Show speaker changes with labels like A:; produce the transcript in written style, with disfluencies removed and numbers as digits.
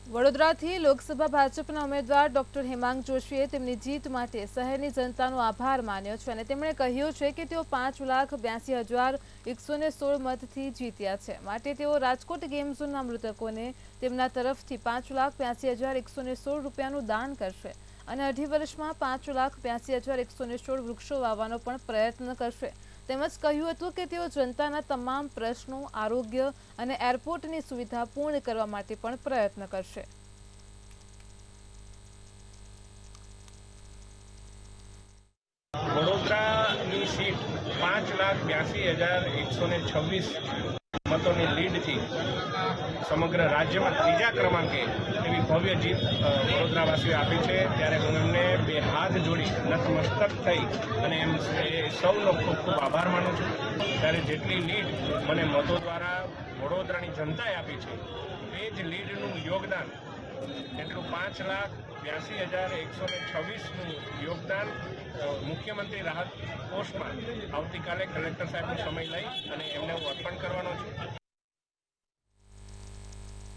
A: વડોદરાથી લોકસભા ભાજપના ઉમેદવાર ડોક્ટર હેમાંગ જોશીએ તેમની જીત માટે શહેરની જનતાનો આભાર માન્યો છે અને તેમણે કહ્યું છે કે તેઓ 5,82,116 મતથી જીત્યા છે, માટે તેઓ રાજકોટ ગેમ ઝોનના મૃતકોને તેમના તરફથી 5,82,116 રૂપિયાનું દાન કરશે અને 2.5 વર્ષમાં 5,82,116 વૃક્ષો વાવવાનો પણ પ્રયત્ન કરશે। તેમજ કહ્યું હતું કે તેઓ જનતાના તમામ પ્રશ્નો, આરોગ્ય અને એરપોર્ટની સુવિધા પૂર્ણ કરવા માટે પણ પ્રયત્ન કરશે।
B: વડોદરાની સીટ 5,82,126 મતોની લીડથી સમગ્ર રાજ્યમાં ત્રીજા ક્રમાંકે એવી ભવ્ય જીત વડોદરાવાસીઓએ આપી છે। ત્યારે હું એમને બે હાથ જોડી નતમસ્તક થઈ અને એમ સૌનો ખૂબ ખૂબ આભાર માનું છું। ત્યારે જેટલી લીડ મને મતો દ્વારા વડોદરાની જનતાએ આપી છે એ જ લીડનું યોગદાન એટલું 5,82,126નું યોગદાન મુખ્યમંત્રી રાહત કોષમાં આવતીકાલે કલેક્ટર સાહેબનો સમય લઈ અને એમને